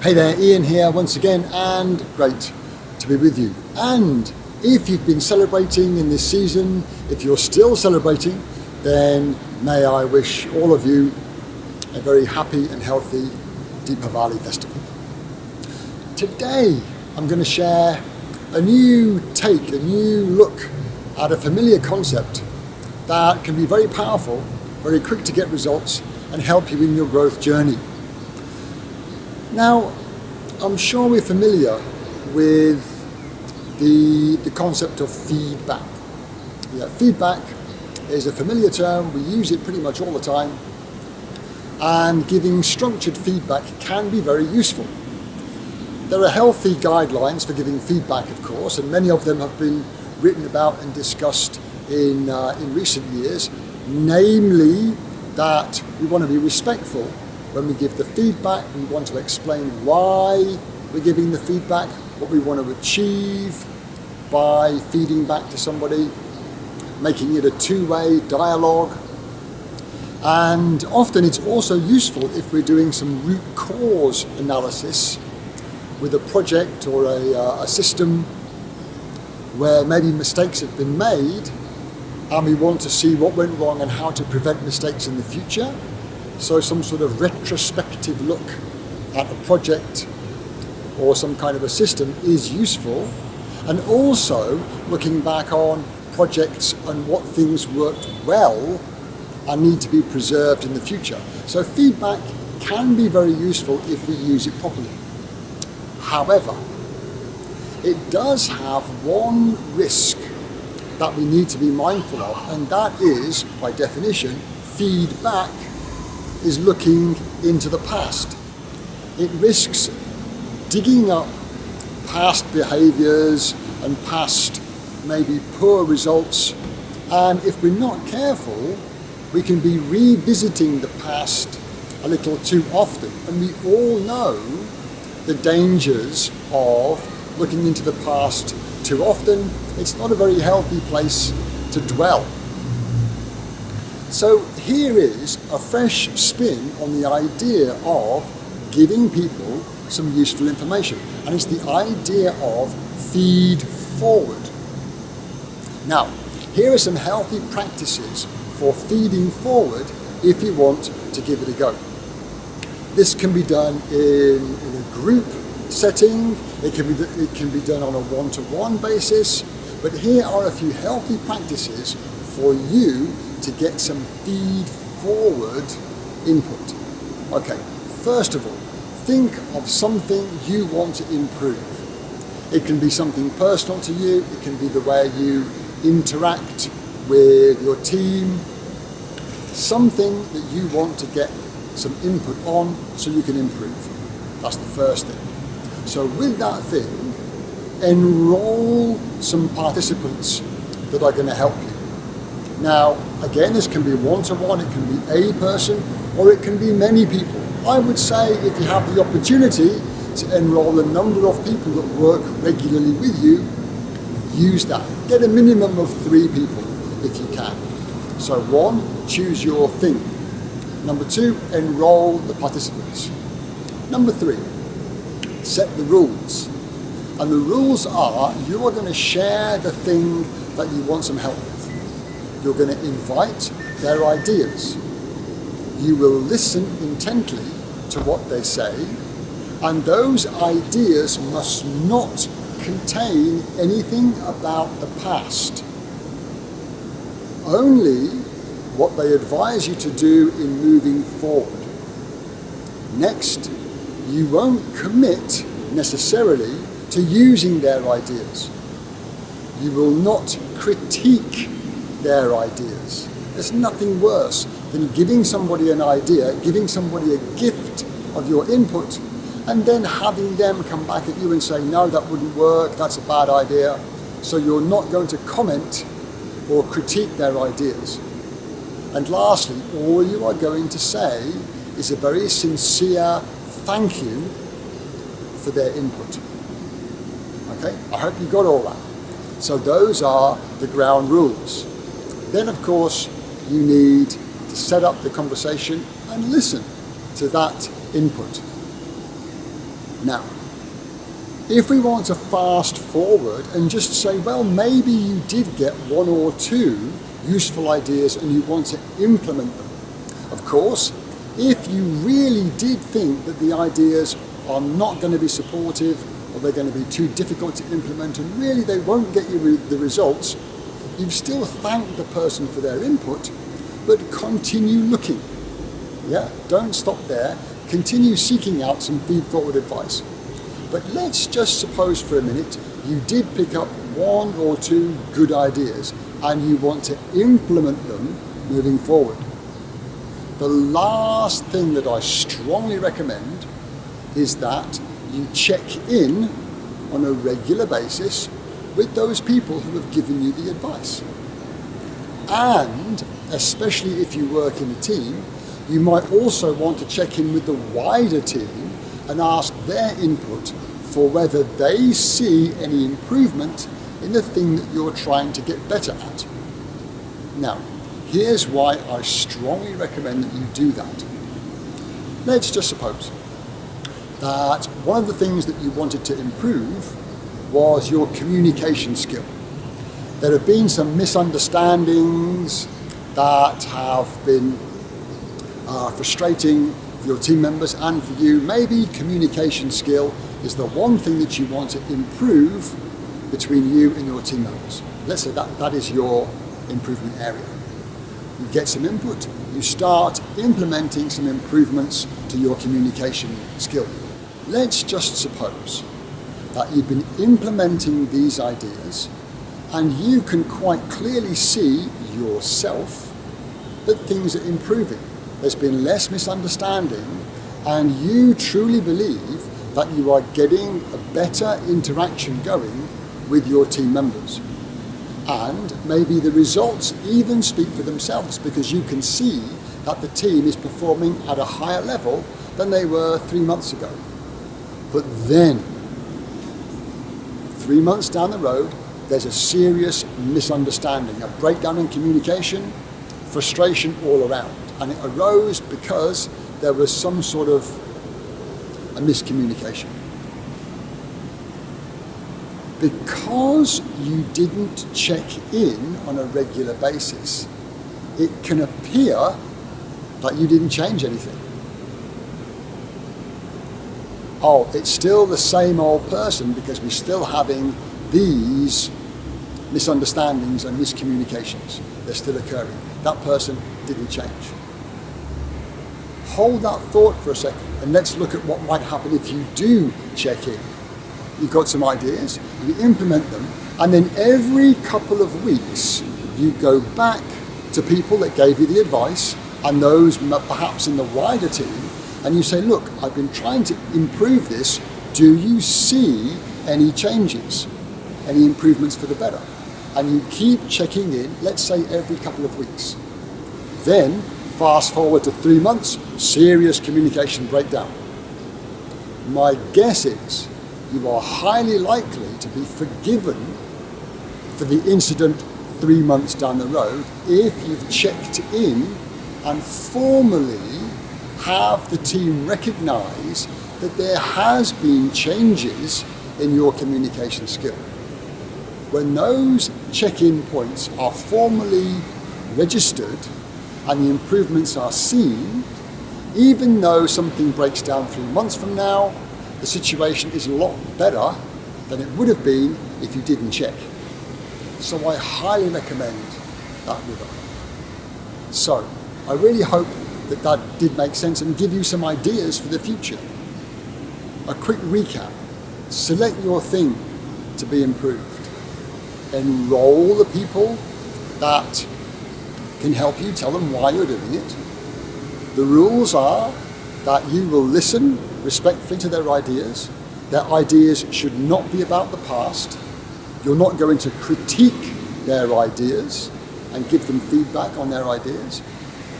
Hey there, Ian here once again, and great to be with you. And if you've been celebrating in this season, if you're still celebrating, then may I wish all of you a very happy and healthy Deepavali festival. Today I'm going to share a new take, a new look at a familiar concept that can be very powerful, very quick to get results, and help you in your growth journey. Now, I'm sure we're familiar with the concept of feedback. Yeah, feedback is a familiar term, we use it pretty much all the time, and giving structured feedback can be very useful. There are healthy guidelines for giving feedback, of course, and many of them have been written about and discussed in recent years, namely that we want to be respectful when we give the feedback. We want to explain why we're giving the feedback, what we want to achieve by feeding back to somebody, making it a two-way dialogue. And often it's also useful if we're doing some root cause analysis with a project or a system where maybe mistakes have been made, and we want to see what went wrong and how to prevent mistakes in the future. So some sort of retrospective look at a project or some kind of a system is useful. And also looking back on projects and what things worked well and need to be preserved in the future. So feedback can be very useful if we use it properly. However, it does have one risk that we need to be mindful of, and that is, by definition, feedback is looking into the past. It risks digging up past behaviours and past maybe poor results, and if we're not careful, we can be revisiting the past a little too often. And we all know the dangers of looking into the past too often. It's not a very healthy place to dwell. So here is a fresh spin on the idea of giving people some useful information, and it's the idea of feed forward. Now, here are some healthy practices for feeding forward if you want to give it a go. This can be done in a group setting, it can be done on a one-to-one basis, but here are a few healthy practices for you to get some feed forward input. Okay, first of all, think of something you want to improve. It can be something personal to you, it can be the way you interact with your team, something that you want to get some input on so you can improve. That's the first thing. So with that thing, enroll some participants that are going to help you. Now, again, this can be one-to-one, it can be a person, or it can be many people. I would say if you have the opportunity to enroll a number of people that work regularly with you, use that. Get a minimum of 3 people if you can. So 1, choose your thing. Number 2, enroll the participants. Number 3, set the rules. And the rules are, you are going to share the thing that you want some help with. You're going to invite their ideas. You will listen intently to what they say, and those ideas must not contain anything about the past. Only what they advise you to do in moving forward. Next, you won't commit necessarily to using their ideas. You will not critique their ideas. There's nothing worse than giving somebody an idea, giving somebody a gift of your input, and then having them come back at you and say, no, that wouldn't work, that's a bad idea. So you're not going to comment or critique their ideas. And lastly, all you are going to say is a very sincere thank you for their input. Okay, I hope you got all that. So those are the ground rules. Then, of course, you need to set up the conversation and listen to that input. Now, if we want to fast forward and just say, well, maybe you did get one or two useful ideas and you want to implement them. Of course, if you really did think that the ideas are not going to be supportive or they're going to be too difficult to implement and really they won't get you the results, you've still thanked the person for their input, but continue looking. Yeah, don't stop there. Continue seeking out some feed-forward advice. But let's just suppose for a minute you did pick up one or two good ideas and you want to implement them moving forward. The last thing that I strongly recommend is that you check in on a regular basis with those people who have given you the advice. And especially if you work in a team, you might also want to check in with the wider team and ask their input for whether they see any improvement in the thing that you're trying to get better at. Now, here's why I strongly recommend that you do that. Let's just suppose that one of the things that you wanted to improve was your communication skill. There have been some misunderstandings that have been frustrating for your team members and for you. Maybe communication skill is the one thing that you want to improve between you and your team members. Let's say that is your improvement area. You get some input, you start implementing some improvements to your communication skill. Let's just suppose that you've been implementing these ideas and you can quite clearly see yourself that things are improving. There's been less misunderstanding and you truly believe that you are getting a better interaction going with your team members. And maybe the results even speak for themselves because you can see that the team is performing at a higher level than they were 3 months ago. But then, 3 months down the road, there's a serious misunderstanding, a breakdown in communication, frustration all around. And it arose because there was some sort of a miscommunication. Because you didn't check in on a regular basis, it can appear that you didn't change anything. Oh, it's still the same old person because we're still having these misunderstandings and miscommunications. They're still occurring. That person didn't change. Hold that thought for a second and let's look at what might happen if you do check in. You've got some ideas, you implement them, and then every couple of weeks you go back to people that gave you the advice and those perhaps in the wider team, and you say, look, I've been trying to improve this. Do you see any changes, any improvements for the better? And you keep checking in, let's say every couple of weeks. Then, fast forward to 3 months, serious communication breakdown. My guess is you are highly likely to be forgiven for the incident 3 months down the road if you've checked in and formally have the team recognize that there has been changes in your communication skill. When those check-in points are formally registered and the improvements are seen, even though something breaks down 3 months from now, the situation is a lot better than it would have been if you didn't check. So I highly recommend that river. So I really hope that that did make sense and give you some ideas for the future. A quick recap. Select your thing to be improved. Enroll the people that can help you, tell them why you're doing it. The rules are that you will listen respectfully to their ideas. Their ideas should not be about the past. You're not going to critique their ideas and give them feedback on their ideas.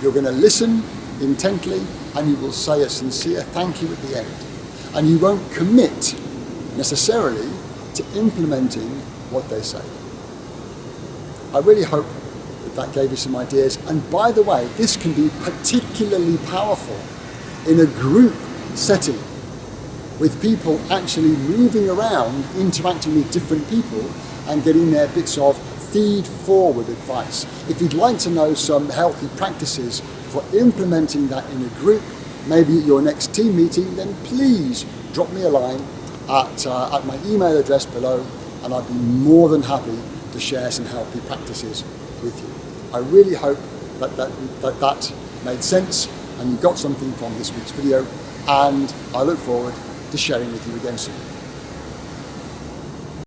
You're going to listen intently and you will say a sincere thank you at the end. And you won't commit necessarily to implementing what they say. I really hope that that gave you some ideas. And by the way, this can be particularly powerful in a group setting with people actually moving around, interacting with different people and getting their bits of feed-forward advice. If you'd like to know some healthy practices for implementing that in a group, maybe at your next team meeting, then please drop me a line at my email address below, and I'd be more than happy to share some healthy practices with you. I really hope that made sense and you got something from this week's video, and I look forward to sharing with you again soon.